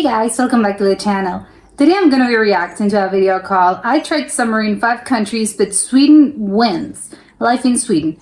guys, welcome back to the channel. Today I'm gonna be reacting to a video called I Tried Summer in 5 Countries but Sweden Wins. Life in Sweden.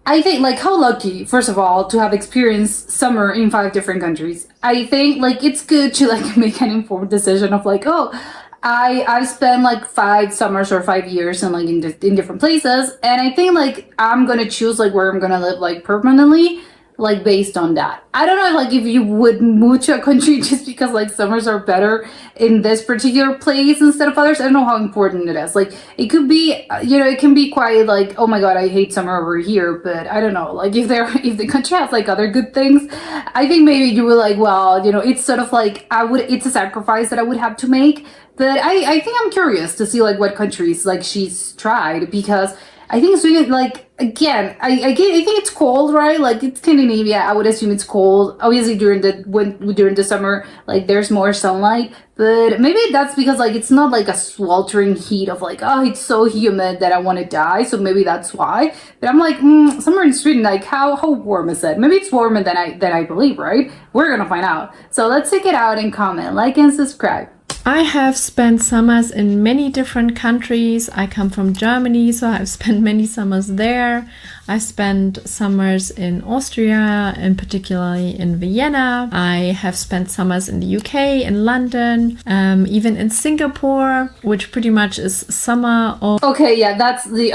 I think like how lucky, first of all, to have experienced summer in 5 different countries. I think like it's good to like make an informed decision of like, oh, I've spent like 5 summers or 5 years in like in different places, and I think like I'm gonna choose like where I'm gonna live like permanently, like based on that. I don't know like if you would move to a country just because like summers are better in this particular place instead of others. I don't know how important it is. Like it could be, you know, it can be quite like, oh my god, I hate summer over here, but I don't know, like if the country has like other good things, I think maybe you would like, well, you know, it's sort of like it's a sacrifice that I would have to make. But I think I'm curious to see like what countries like she's tried, because I think Sweden, like, again, I think it's cold, right? Like, it's Scandinavia. I would assume it's during the summer, like, there's more sunlight. But maybe that's because, like, it's not, like, a sweltering heat of, like, oh, it's so humid that I want to die. So maybe that's why. But I'm like, summer in Sweden, like, how warm is it? Maybe it's warmer than I believe, right? We're gonna find out. So let's check it out and comment, like, and subscribe. I have spent summers in many different countries. I come from Germany, so I've spent many summers there. I spent summers in Austria, and particularly in Vienna. I have spent summers in the UK, in London, even in Singapore, which pretty much is summer. Okay, yeah,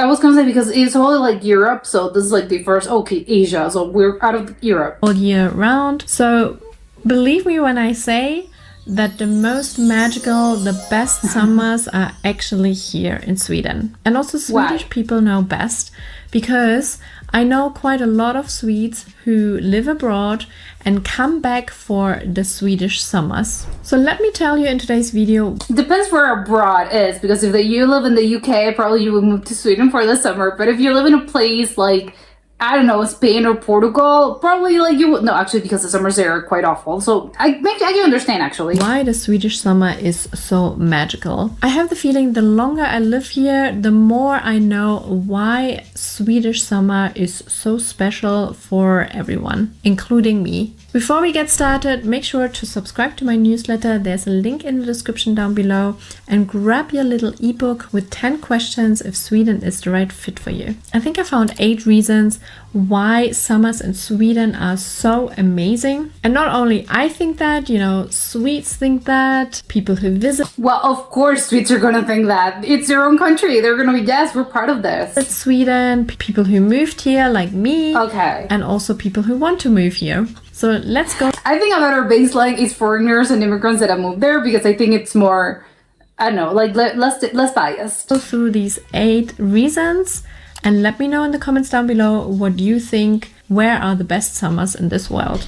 I was gonna say, because it's all like Europe, so this is like the first, okay, Asia, so we're out of Europe. All year round. So believe me when I say that the most magical, the best summers are actually here in Sweden. And also Swedish people know best, because I know quite a lot of Swedes who live abroad and come back for the Swedish summers. So let me tell you in today's video. Depends where abroad is, because if you live in the UK, probably you would move to Sweden for the summer. But if you live in a place like, I don't know, Spain or Portugal, probably like you would, no, actually, because the summers there are quite awful. So I can understand actually why the Swedish summer is so magical. I have the feeling the longer I live here, the more I know why Swedish summer is so special for everyone, including me. Before we get started, make sure to subscribe to my newsletter. There's a link in the description down below, and grab your little ebook with 10 questions if Sweden is the right fit for you. I think I found 8 reasons why summers in Sweden are so amazing. And not only I think that, you know, Swedes think that, people who visit. Well, of course Swedes are gonna think that. It's their own country. They're gonna be, yes, we're part of this. It's Sweden, people who moved here like me. Okay. And also people who want to move here. So let's go. I think a better baseline is foreigners and immigrants that have moved there, because I think it's more, I don't know, like less biased. Go through these 8 reasons and let me know in the comments down below what you think. Where are the best summers in this world?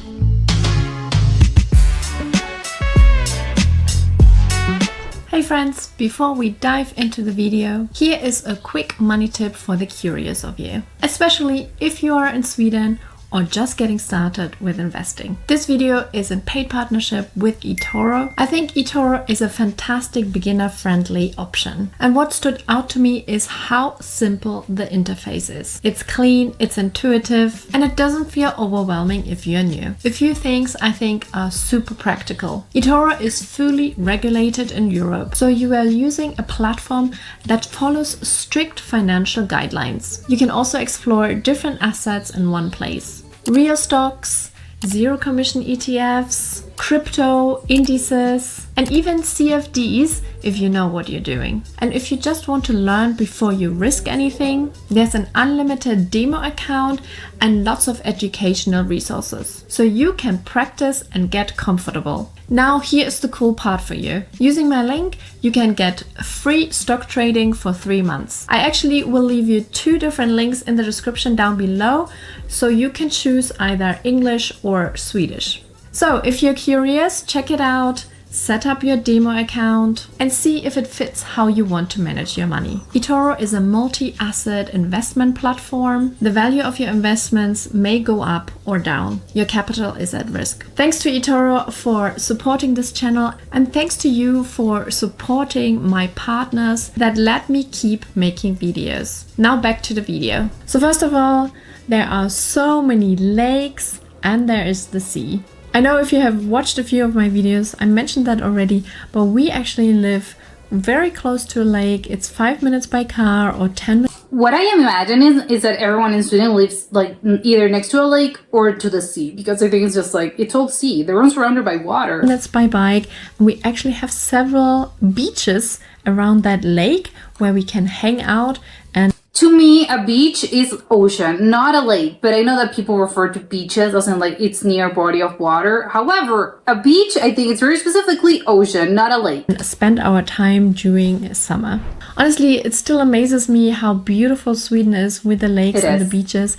Hey friends, before we dive into the video, here is a quick money tip for the curious of you, especially if you are in Sweden or just getting started with investing. This video is in paid partnership with eToro. I think eToro is a fantastic beginner-friendly option. And what stood out to me is how simple the interface is. It's clean, it's intuitive, and it doesn't feel overwhelming if you're new. A few things I think are super practical. eToro is fully regulated in Europe, so you are using a platform that follows strict financial guidelines. You can also explore different assets in one place. Real stocks, zero commission ETFs, crypto, indices, and even CFDs if you know what you're doing. And if you just want to learn before you risk anything, there's an unlimited demo account and lots of educational resources, so you can practice and get comfortable. Now here is the cool part for you. Using my link, you can get free stock trading for 3 months. I actually will leave you 2 different links in the description down below, so you can choose either English or Swedish. So if you're curious, check it out. Set up your demo account and see if it fits how you want to manage your money. eToro is a multi-asset investment platform. The value of your investments may go up or down. Your capital is at risk. Thanks to eToro for supporting this channel, and thanks to you for supporting my partners that let me keep making videos. Now back to the video. So first of all, there are so many lakes and there is the sea. I know if you have watched a few of my videos, I mentioned that already, but we actually live very close to a lake. It's 5 minutes by car or 10 minutes. What I imagine is that everyone in Sweden lives like either next to a lake or to the sea, because I think it's just like, it's all sea. They're surrounded by water. Minutes by bike. And we actually have several beaches around that lake where we can hang out. And To me, a beach is ocean, not a lake. But I know that people refer to beaches as in like it's near body of water. However, a beach, I think it's very specifically ocean, not a lake. spend our time during summer. Honestly, it still amazes me how beautiful Sweden is with the lakes It and the is. beaches.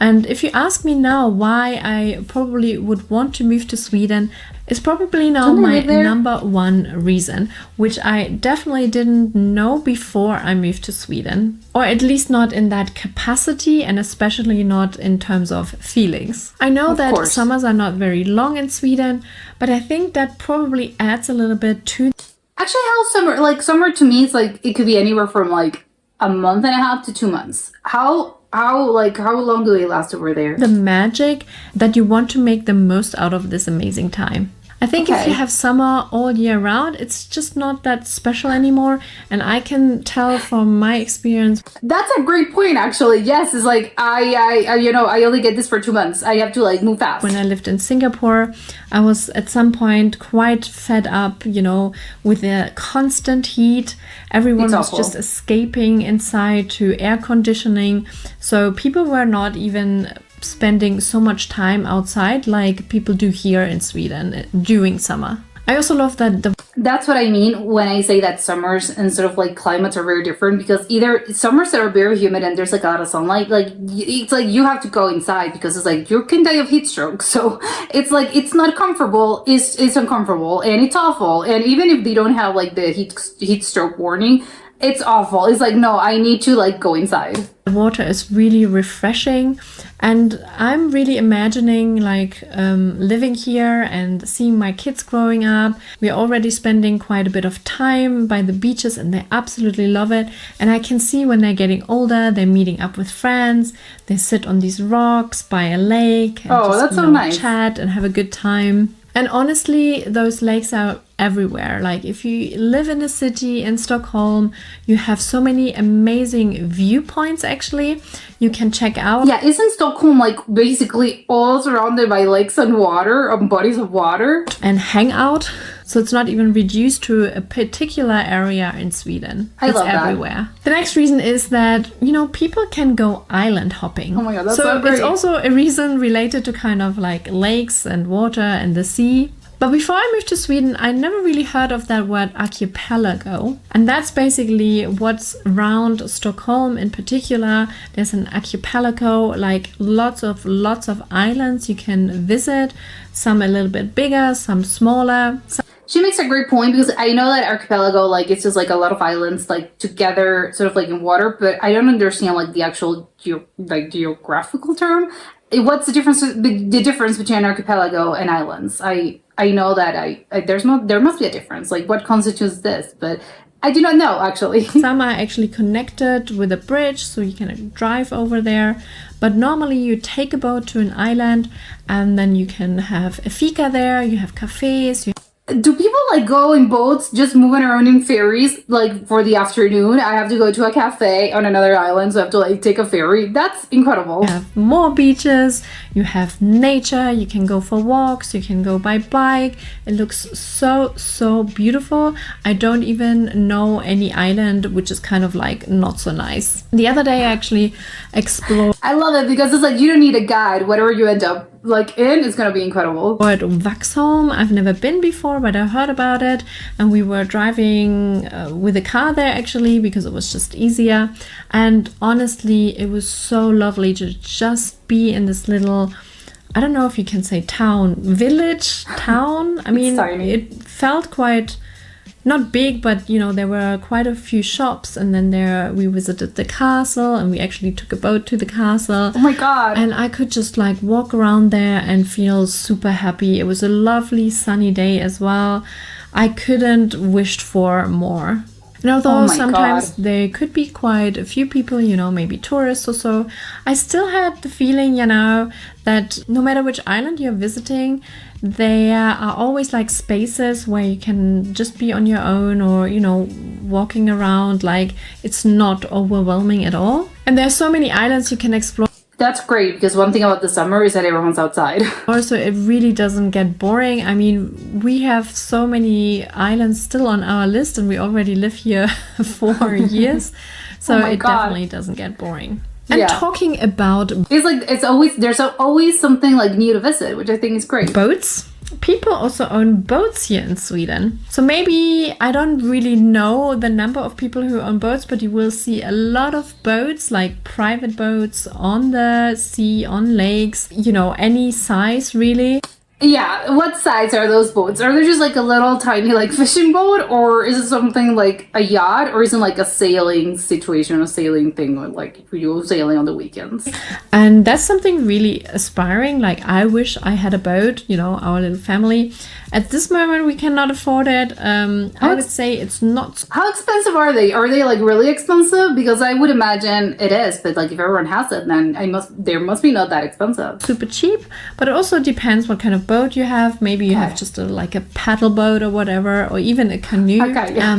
And if you ask me now why I probably would want to move to Sweden, it's probably now Don't they my live there? number one reason, which I definitely didn't know before I moved to Sweden. Or at least not in that capacity, and especially not in terms of feelings. I know Of that course. summers are not very long in Sweden, but I think that probably adds a little bit to Actually, how summer to me is like it could be anywhere from like a month and a half to 2 months. How long do they last over there? the magic that you want to make the most out of this amazing time. I think if Okay. you have summer all year round, it's just not that special anymore. And I can tell from my experience That's a great point, actually. Yes, it's like I only get this for 2 months. I have to like move fast. when I lived in Singapore, I was at some point quite fed up, with the constant heat. Everyone It's was awful. just escaping inside to air conditioning. So people were not even spending so much time outside like people do here in Sweden during summer. I also love that the That's what I mean when I say that summers and sort of like climates are very different, because either summers that are very humid and there's like a lot of sunlight, like it's like you have to go inside because it's like you can die of heat stroke. So it's like it's not comfortable, it's uncomfortable, and it's awful. And even if they don't have like the heat stroke warning, it's awful. It's like, no, I need to like go inside. water is really refreshing, and I'm really imagining like living here and seeing my kids growing up. We're already spending quite a bit of time by the beaches and they absolutely love it, and I can see when they're getting older, they're meeting up with friends, they sit on these rocks by a lake and Oh, that's so nice. chat and have a good time. And honestly, those lakes are everywhere. Like if you live in a city in Stockholm, you have so many amazing viewpoints actually. You can check out. Yeah, isn't Stockholm like basically all surrounded by lakes and water, bodies of water? And hang out. So it's not even reduced to a particular area in Sweden. I It's love that. everywhere. The next reason is that, people can go island hopping. Oh my God, that's so so great. it's also a reason related to kind of like lakes and water and the sea. But before I moved to Sweden, I never really heard of that word archipelago. And that's basically what's around Stockholm in particular. There's an archipelago, like lots of islands you can visit. Some a little bit bigger, some smaller. She makes a great point, because I know that archipelago, like it's just like a lot of islands like together, sort of like in water, but I don't understand like the actual geographical term. What's the difference between an archipelago and islands? I know that there must be a difference. Like what constitutes this, but I do not know actually. Some are actually connected with a bridge, so you can drive over there. But normally you take a boat to an island and then you can have a fika there, you have cafes. Do people like go in boats just moving around in ferries like for the afternoon? I have to go to a cafe on another island, so I have to like take a ferry. That's incredible. You have more beaches, you have nature, you can go for walks, you can go by bike. It looks so beautiful. I don't even know any island which is kind of like not so nice. The other day I actually explored I love it because it's like you don't need a guide. Whatever you end up like in, it's gonna be incredible. Vaxholm. I've never been before, but I heard about it, and we were driving with a car there actually because it was just easier. And honestly, it was so lovely to just be in this little, I don't know if you can say town. I mean, tiny. it felt quite not big, but there were quite a few shops, and then we visited the castle, and we actually took a boat to the castle. Oh my god. And I could just like walk around there and feel super happy. It was a lovely sunny day as well. I couldn't wished for more. And although Oh my sometimes God. there could be quite a few people, maybe tourists or so, I still had the feeling, that no matter which island you're visiting, There are always like spaces where you can just be on your own or, you know, walking around. Like it's not overwhelming at all. And there's so many islands you can explore. That's great, because one thing about the summer is that everyone's outside. Also, it really doesn't get boring. I mean, we have so many islands still on our list and we already live here for years. So Oh my it God. definitely doesn't get boring. And Yeah. talking about There's always something like new to visit, which I think is great. boats, people also own boats here in Sweden. So maybe, I don't really know the number of people who own boats, but you will see a lot of boats, like private boats on the sea, on lakes, you know, any size really. Yeah, what size are those boats? Are they just like a little tiny like fishing boat, or is it something like a yacht, or is it like a sailing situation, a sailing thing, or like you go sailing on the weekends? And that's something really aspiring. Like, I wish I had a boat, you know, our little family. At this moment, we cannot afford it. I would say it's not How expensive are they? Are they like really expensive? Because I would imagine it is, but like if everyone has it, then there must be not that expensive. super cheap, but it also depends what kind of boat you have. Maybe you have just like a paddle boat or whatever, or even a canoe. Okay, yeah.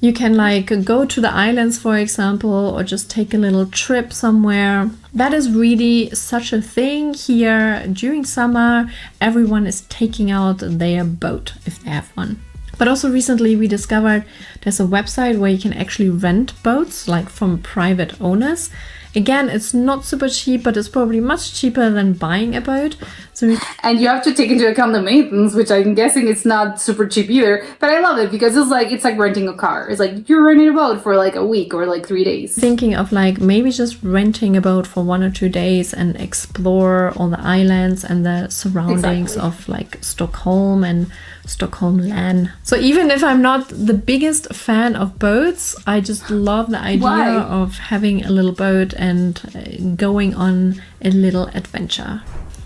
You can like go to the islands, for example, or just take a little trip somewhere. That is really such a thing here during summer. Everyone is taking out their boat if they have one. But also recently we discovered there's a website where you can actually rent boats, like from private owners. Again, it's not super cheap, but it's probably much cheaper than buying a boat. So And you have to take into account the maintenance, which I'm guessing it's not super cheap either. But I love it because it's like renting a car. It's like you're renting a boat for like a week or like 3 days. thinking of like maybe just renting a boat for 1 or 2 days and explore all the islands and the surroundings Exactly. of like Stockholm and Stockholm land. So even if I'm not the biggest fan of boats, I just love the idea Why? of having a little boat and going on a little adventure.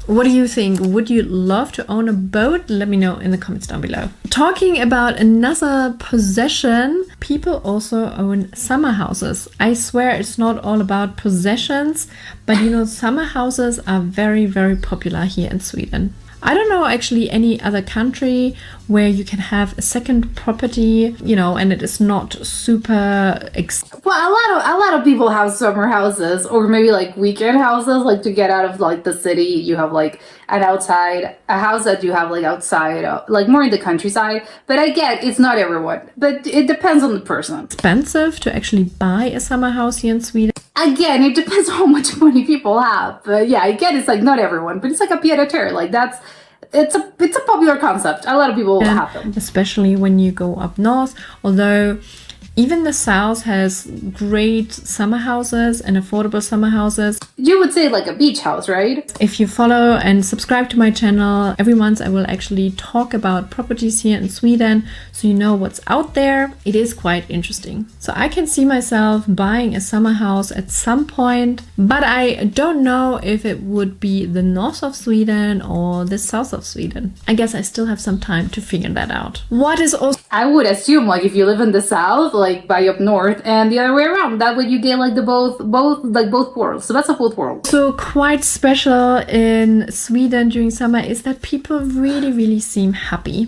What do you think? Would you love to own a boat? Let me know in the comments down below. Talking about another possession, people also own summer houses. I swear it's not all about possessions, but you know, summer houses are very, very popular here in Sweden. I don't know actually any other country where you can have a second property, you know, and it is not super Well, a lot of people have summer houses or maybe like weekend houses, like to get out of like the city. You have like a house that you have like outside, like more in the countryside. But I get it's not everyone, but it depends on the person. expensive to actually buy a summer house here in Sweden. Again, it depends on how much money people have. But yeah, I get it's like not everyone, but it's like a pied a terre. Like it's a popular concept. A lot of people have them. Especially when you go up north, although even the south has great summer houses and affordable summer houses. You would say like a beach house, right? If you follow and subscribe to my channel, every month I will actually talk about properties here in Sweden, so you know what's out there. It is quite interesting. So I can see myself buying a summer house at some point, but I don't know if it would be the north of Sweden or the south of Sweden. I guess I still have some time to figure that out. What is also I would assume like if you live in the south, like buy up north, and the other way around. That way you get like the both worlds. So that's a both world. so quite special in Sweden during summer is that people really, really seem happy.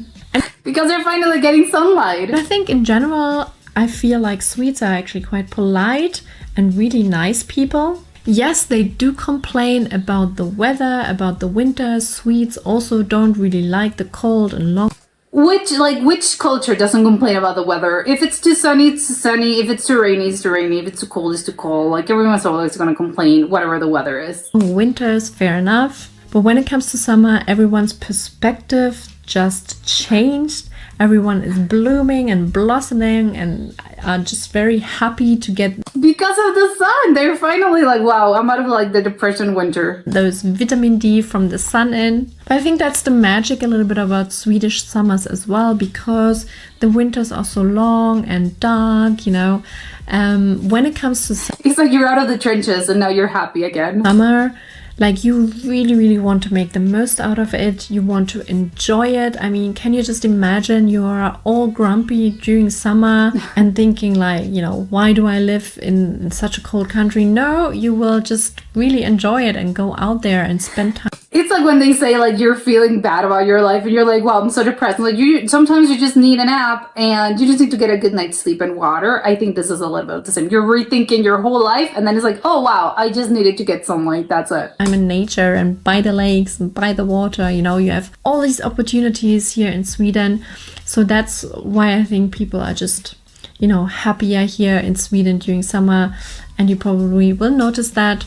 Because they're finally getting sunlight. I think in general, I feel like Swedes are actually quite polite and really nice people. Yes, they do complain about the weather, about the winter. Swedes also don't really like the cold and long. Which culture doesn't complain about the weather? If it's too sunny, it's too sunny. If it's too rainy, it's too rainy. If it's too cold, it's too cold. Like everyone's always gonna complain, whatever the weather is. Winters, fair enough. But when it comes to summer, everyone's perspective just changed. Everyone is blooming and blossoming and are just very happy to get Because of the sun, they're finally like, wow, I'm out of like the depression winter. those vitamin D from the sun in. But I think that's the magic a little bit about Swedish summers as well, because the winters are so long and dark, you know. When it comes to It's like you're out of the trenches and now you're happy again. summer, like you really, really want to make the most out of it. You want to enjoy it. I mean, can you just imagine you are all grumpy during summer and thinking like, you know, why do I live in such a cold country? No, you will just really enjoy it and go out there and spend time. It's like when they say like you're feeling bad about your life and you're like, wow, I'm so depressed. Like sometimes you just need a nap and you just need to get a good night's sleep and water. I think this is a little bit the same. You're rethinking your whole life and then it's like, oh wow, I just needed to get sunlight. That's it. I'm in nature and by the lakes and by the water, you know, you have all these opportunities here in Sweden. So that's why I think people are just, you know, happier here in Sweden during summer. And you probably will notice that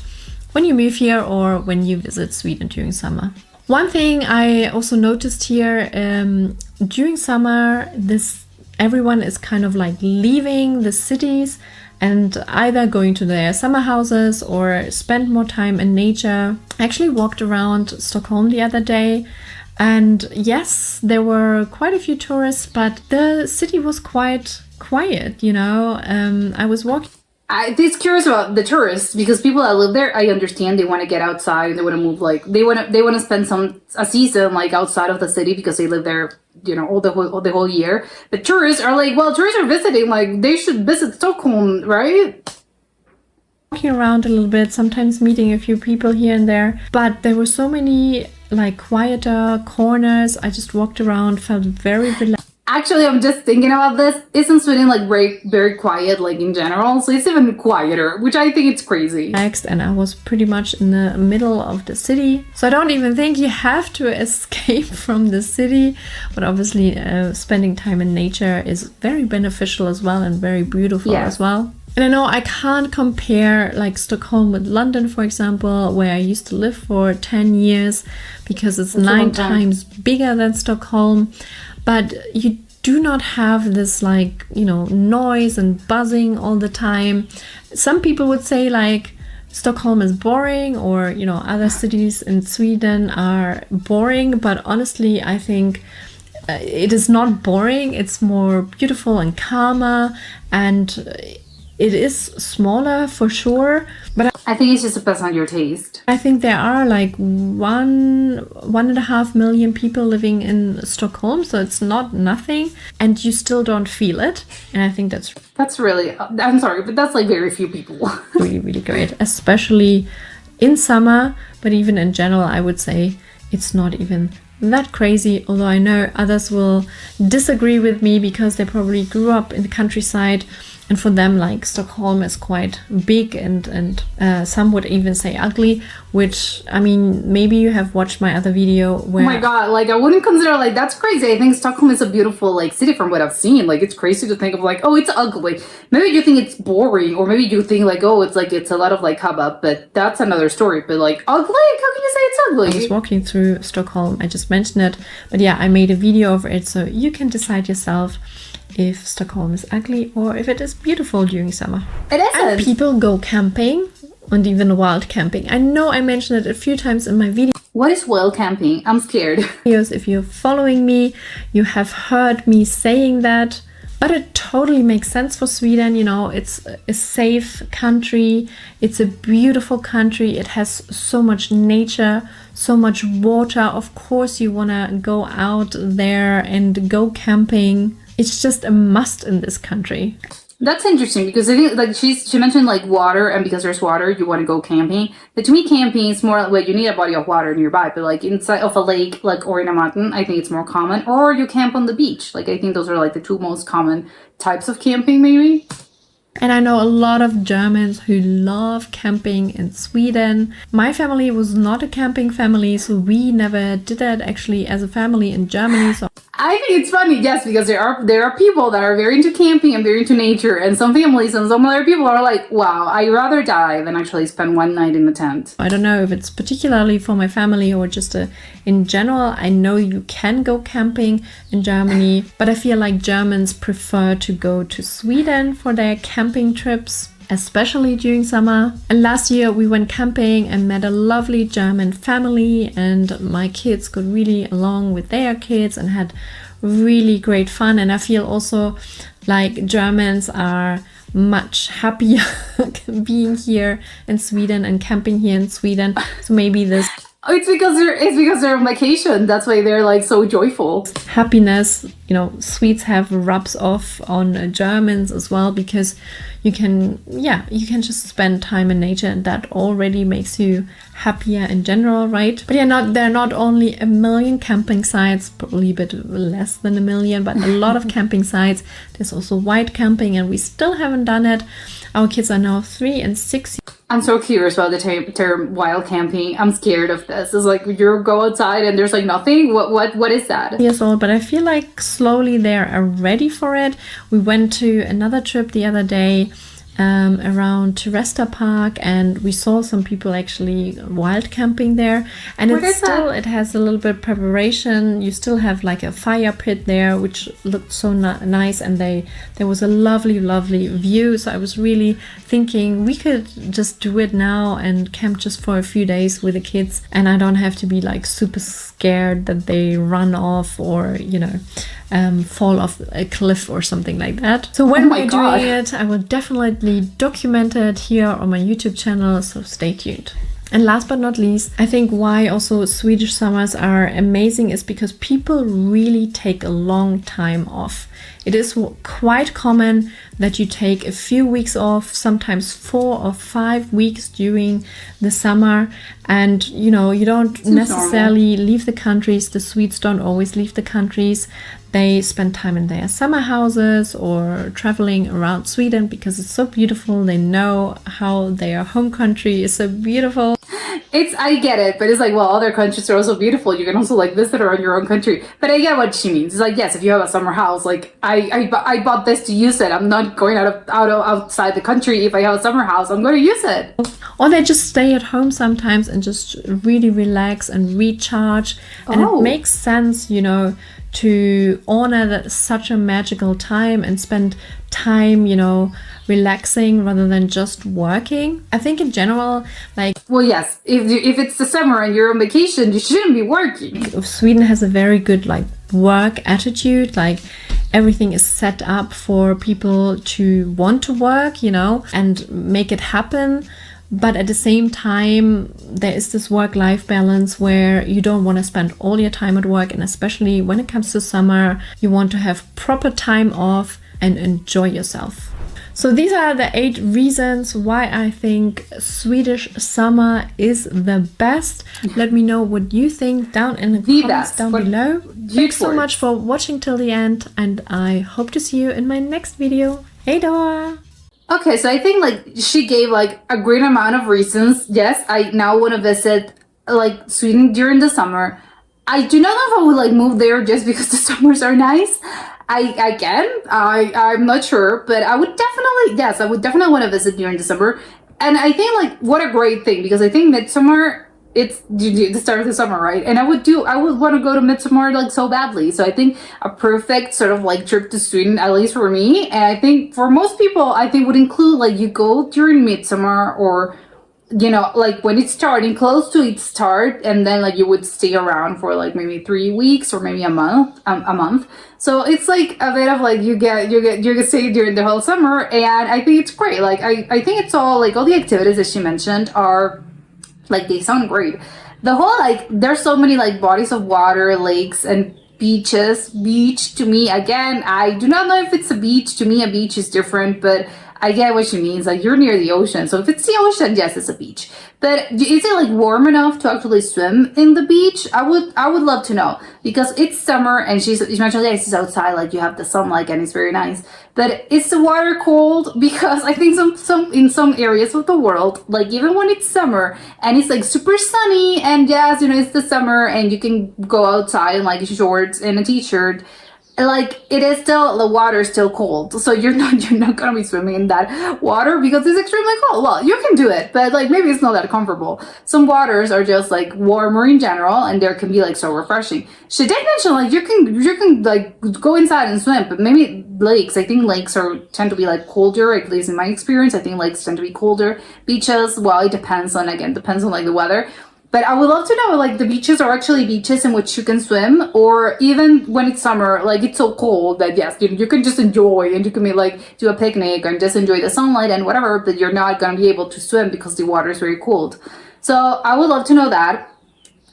when you move here or when you visit Sweden during summer. One thing I also noticed here, during summer, everyone is kind of like leaving the cities and either going to their summer houses or spend more time in nature. I actually walked around Stockholm the other day, and yes, there were quite a few tourists, but the city was quite quiet, you know. I was walking. I'm curious about the tourists because people that live there, I understand they want to get outside and they want to move, like they want to spend a season like outside of the city because they live there, you know, the whole year. But tourists are like, well, tourists are visiting, like they should visit Stockholm, right? Walking around a little bit, sometimes meeting a few people here and there, but there were so many like quieter corners. I just walked around, felt very relaxed. Actually, I'm just thinking about this. Isn't Sweden like very, very quiet, like in general? So it's even quieter, which I think it's crazy. And I was pretty much in the middle of the city. So I don't even think you have to escape from the city. But obviously, spending time in nature is very beneficial as well and very beautiful as well. And I know I can't compare like Stockholm with London, for example, where I used to live for 10 years because it's 9 times bigger than Stockholm. But you do not have this like, you know, noise and buzzing all the time. Some people would say like Stockholm is boring or, you know, other cities in Sweden are boring. But honestly, I think it is not boring. It's more beautiful and calmer, and it is smaller for sure, but I think it's just depends on your taste. I think there are like 1.5 million people living in Stockholm, so it's not nothing, and you still don't feel it. And I think that's really, I'm sorry, but that's like very few people. really, really great, especially in summer. But even in general, I would say it's not even that crazy, although I know others will disagree with me because they probably grew up in the countryside. And for them, like Stockholm is quite big and some would even say ugly, which, I mean, maybe you have watched my other video where... Oh my god, like I wouldn't consider, like that's crazy. I think Stockholm is a beautiful like city from what I've seen. Like it's crazy to think of like, oh, it's ugly. Maybe you think it's boring, or maybe you think like, oh, it's a lot of like hubbub, but that's another story. But like ugly? How can you say it's ugly? I was walking through Stockholm, I just mentioned it, but yeah, I made a video over it, so you can decide yourself if Stockholm is ugly or if it is beautiful during summer. It is. And people go camping and even wild camping. I know I mentioned it a few times in my video. What is wild camping? I'm scared. If you're following me, you have heard me saying that. But it totally makes sense for Sweden. You know, it's a safe country. It's a beautiful country. It has so much nature, so much water. Of course, you want to go out there and go camping. It's just a must in this country. That's interesting because I think like she mentioned like water, and because there's water, you want to go camping. But to me, camping is more like you need a body of water nearby. But like inside of a lake, like or in a mountain, I think it's more common. Or you camp on the beach. Like I think those are like the two most common types of camping, maybe. And I know a lot of Germans who love camping in Sweden. My family was not a camping family, so we never did that actually as a family in Germany. So I think it's funny, yes, because there are people that are very into camping and very into nature, and some families and some other people are like, wow, I'd rather die than actually spend one night in the tent. I don't know if it's particularly for my family or just in general. I know you can go camping in Germany, but I feel like Germans prefer to go to Sweden for their camping trips, especially during summer. And last year we went camping and met a lovely German family, and my kids got really along with their kids and had really great fun. And I feel also like Germans are much happier being here in Sweden and camping here in Sweden. So maybe it's because they're on vacation. That's why they're like so joyful. Happiness you know, Swedes have rubs off on Germans as well, because you can just spend time in nature, and that already makes you happier in general, right? But yeah, there are not only a million camping sites, probably a bit less than a million, but a lot of camping sites. There's also white camping, and we still haven't done it. Our kids are now 3 and 6. I'm so curious about the term wild camping. I'm scared of this. It's like you go outside and there's like nothing. What is that? Years old, but I feel like slowly they're ready for it. We went to another trip the other day around Teresta Park, and we saw some people actually wild camping there. And What it's is that? still, it has a little bit preparation. You still have like a fire pit there, which looked so nice, and there was a lovely view. So I was really thinking we could just do it now and camp just for a few days with the kids, and I don't have to be like super scared that they run off or, you know, fall off a cliff or something like that. So when Oh my we're God. doing it, I will definitely document it here on my YouTube channel, so stay tuned. And last but not least, I think why also Swedish summers are amazing is because people really take a long time off. It is quite common that you take a few weeks off, sometimes 4 or 5 weeks during the summer. And, you know, you don't necessarily leave the countries. The Swedes don't always leave the countries. They spend time in their summer houses or traveling around Sweden because it's so beautiful. They know how their home country is so beautiful. I get it, but it's like, well, other countries are also beautiful. You can also like visit around your own country. But I get what she means. It's like, yes, if you have a summer house, like I bought this to use it. I'm not going outside the country. If I have a summer house, I'm going to use it. Or they just stay at home sometimes and just really relax and recharge. And Oh. it makes sense, you know, to honor such a magical time and spend time, you know, relaxing rather than just working. I think in general, like, Well, yes, if it's the summer and you're on vacation, you shouldn't be working. Sweden has a very good like work attitude. Like, everything is set up for people to want to work, you know, and make it happen. But at the same time, there is this work-life balance where you don't want to spend all your time at work. And especially when it comes to summer, you want to have proper time off and enjoy yourself. So these are the 8 reasons why I think Swedish summer is the best. Let me know what you think down in the comments best. down What- below. Thanks so words. much for watching till the end, and I hope to see you in my next video. Hey Dora! Okay, so I think like she gave like a great amount of reasons. Yes, I now want to visit like Sweden during the summer. I do not know if I would like move there just because the summers are nice. I'm not sure, but I would definitely want to visit during the summer. And I think like what a great thing, because I think midsummer, it's the start of the summer, right? And I would want to go to midsummer like so badly. So I think a perfect sort of like trip to Sweden, at least for me, and I think for most people, I think would include like you go during midsummer, or you know, like when it's starting close to its start, and then like you would stay around for like maybe 3 weeks or maybe a month. So it's like a bit of like you get stay during the whole summer, and I think it's great. Like I think it's all like all the activities that she mentioned are like they sound great. The whole like there's so many like bodies of water, lakes and beaches. Beach to me, again, I do not know if it's a beach. To me, a beach is different, but I get what she means. Like you're near the ocean, so if it's the ocean, yes, it's a beach. But is it like warm enough to actually swim in the beach? I would love to know, because it's summer and she mentioned that it's outside, like you have the sunlight and it's very nice. But is the water cold? Because I think some in some areas of the world, like even when it's summer and it's like super sunny, and yes, you know, it's the summer and you can go outside in like shorts and a t-shirt, like it is still, the water is still cold, so you're not gonna be swimming in that water because it's extremely cold. Well, you can do it, but like maybe it's not that comfortable. Some waters are just like warmer in general, and there can be like so refreshing. She did mention like you can like go inside and swim, but maybe lakes, I think lakes tend to be like colder, at least in my experience. I think lakes tend to be colder. Beaches, well, it depends on like the weather. But I would love to know, like, the beaches are actually beaches in which you can swim, or even when it's summer, like, it's so cold that, yes, you can just enjoy, and you can, like, do a picnic and just enjoy the sunlight and whatever, but you're not going to be able to swim because the water is very cold. So I would love to know that.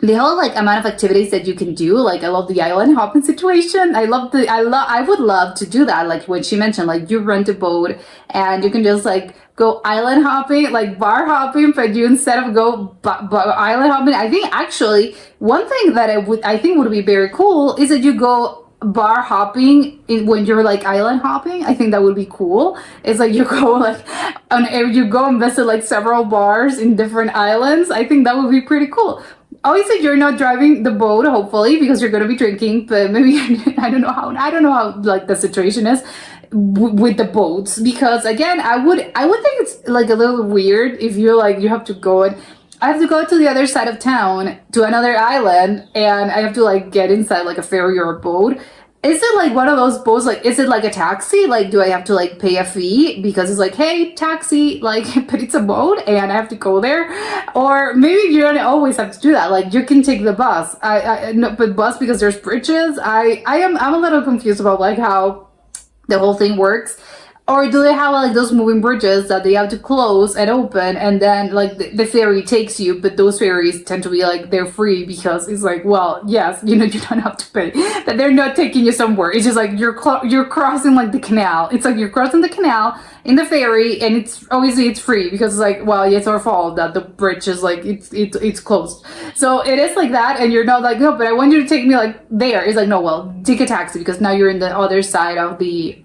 the whole like amount of activities that you can do. Like I love the island hopping situation. I would love to do that. Like when she mentioned, like you rent a boat and you can just like go island hopping, like bar hopping, but you instead of go island hopping, I think actually one thing that I think would be very cool is that you go bar hopping when you're like island hopping. I think that would be cool. It's like you go like you go and visit like several bars in different islands. I think that would be pretty cool. Obviously, you're not driving the boat, hopefully, because you're gonna be drinking. But maybe I don't know how like the situation is with the boats. Because again, I would think it's like a little weird if you're like you have to go and I have to go to the other side of town to another island, and I have to like get inside like a ferry or a boat. Is it like one of those boats? Like, is it like a taxi? Like, do I have to like pay a fee because it's like, hey, taxi, like, but it's a boat and I have to go there? Or maybe you don't always have to do that. Like, you can take the bus. No, but bus because there's bridges. I'm a little confused about like how the whole thing works. Or do they have like those moving bridges that they have to close and open, and then like the ferry takes you, but those ferries tend to be like they're free because it's like, well, yes, you know, you don't have to pay, that they're not taking you somewhere. It's just like you're crossing like the canal. It's like you're crossing the canal in the ferry, and it's obviously it's free because it's like, well, it's our fault that the bridge is like it's closed. So it is like that, and you're not like, no, but I want you to take me like there. It's like, no, well, take a taxi because now you're in the other side of the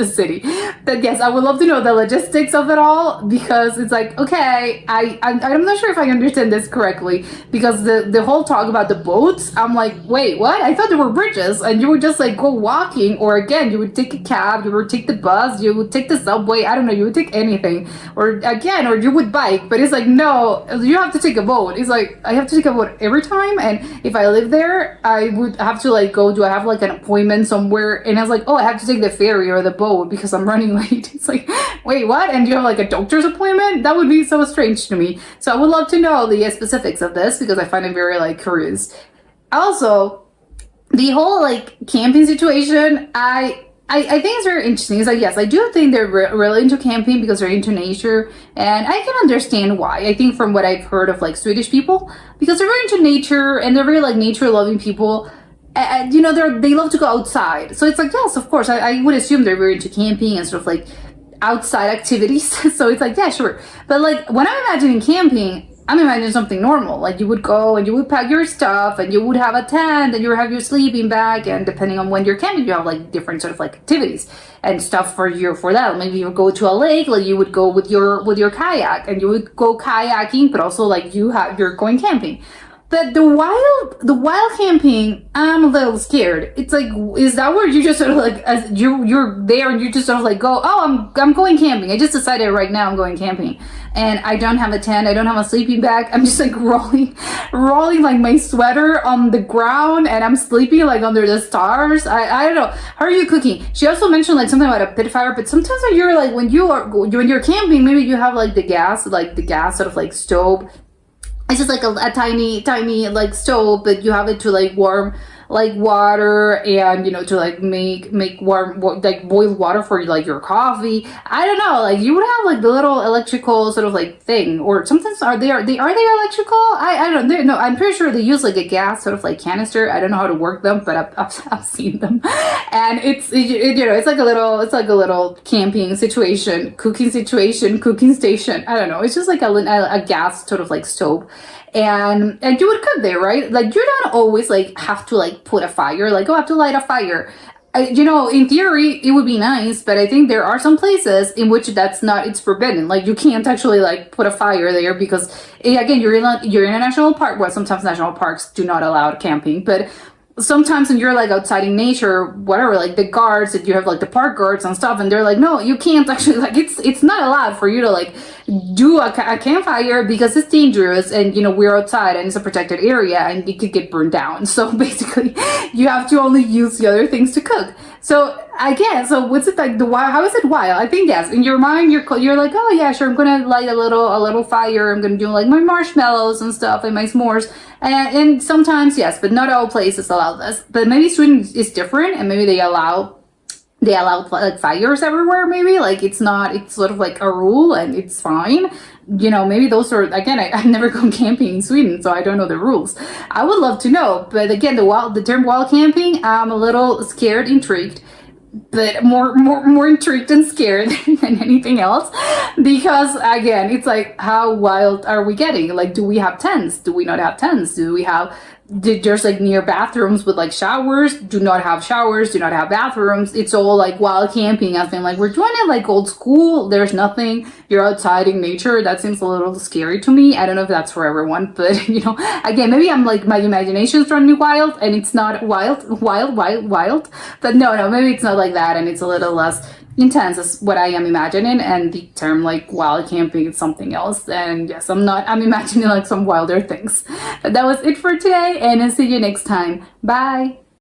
city. But yes, I would love to know the logistics of it all, because it's like, okay, I'm not sure if I understand this correctly, because the whole talk about the boats, I'm like, wait, what? I thought there were bridges and you would just like go walking, or again, you would take a cab, you would take the bus, you would take the subway, I don't know, you would take anything, or you would bike. But it's like, no, you have to take a boat. It's like, I have to take a boat every time, and if I live there, I would have to like go, do I have like an appointment somewhere? And I was like, oh, I have to take the ferry or the boat because I'm running late. It's like, wait, what? And you have like a doctor's appointment? That would be so strange to me. So I would love to know the specifics of this, because I find it very like curious. Also, the whole like camping situation, I think it's very interesting. It's like, yes, I do think they're really into camping because they're into nature, and I can understand why. I think from what I've heard of like Swedish people, because they're very into nature and they're very like nature loving people. And you know, they love to go outside. So it's like, yes, of course, I would assume they're very into camping and sort of like outside activities. So it's like, yeah, sure. But like when I'm imagining camping, I'm imagining something normal. Like you would go and you would pack your stuff and you would have a tent and you would have your sleeping bag, and depending on when you're camping, you have like different sort of like activities and stuff for that. Maybe you would go to a lake, like you would go with your kayak and you would go kayaking, but also like you're going camping. But the wild camping, I'm a little scared. It's like, is that where you just sort of like, as you're there and you just sort of like go, oh, I'm going camping. I just decided right now I'm going camping, and I don't have a tent, I don't have a sleeping bag. I'm just like rolling like my sweater on the ground, and I'm sleeping like under the stars. I don't know. How are you cooking? She also mentioned like something about a pit fire, but sometimes you're like when you're camping, maybe you have like the gas sort of like stove. It's just like a tiny like stove, but you have it to like warm like water, and you know, to like make warm, like boil water for like your coffee. I don't know, like you would have like the little electrical sort of like thing, or sometimes are they electrical? I don't know. No, I'm pretty sure they use like a gas sort of like canister. I don't know how to work them, but I've seen them, and you know, it's like a little camping situation, cooking station. I don't know. It's just like a gas sort of like stove. And you would cook there, right? Like you don't always like have to like put a fire, like, oh, I have to light a fire. You know, in theory, it would be nice, but I think there are some places in which it's forbidden. Like you can't actually like put a fire there because, again, you're in a national park. Well, sometimes national parks do not allow camping, but sometimes when you're like outside in nature, whatever, like the guards, that you have like the park guards and stuff, and they're like, no, you can't actually, like it's not allowed for you to like do a campfire because it's dangerous, and you know, we're outside and it's a protected area and it could get burned down. So basically you have to only use the other things to cook. So again, so what's it like, how is it wild? I think, yes, in your mind you're like, oh yeah, sure, I'm gonna light a little fire, I'm gonna do like my marshmallows and stuff and my s'mores, and sometimes, yes, but not all places allow this. But maybe Sweden is different, and maybe they allow they allow like fires everywhere, maybe like it's sort of like a rule and it's fine. You know, maybe those are, again, I've never gone camping in Sweden, so I don't know the rules. I would love to know, but again, the term wild camping, I'm a little scared, intrigued, but more intrigued and scared than anything else, because again, it's like, how wild are we getting? Like, do we have tents? Do we not have tents? There's like near bathrooms with like showers, do not have showers, do not have bathrooms. It's all like wild camping. I think like we're doing it like old school. There's nothing, you're outside in nature. That seems a little scary to me. I don't know if that's for everyone, but you know, again, maybe I'm like, my imagination's running me wild and it's not wild. But no, maybe it's not like that, and it's a little less intense is what I am imagining, and the term like wild camping is something else. And yes, I'm imagining like some wilder things. But that was it for today, and I'll see you next time. Bye.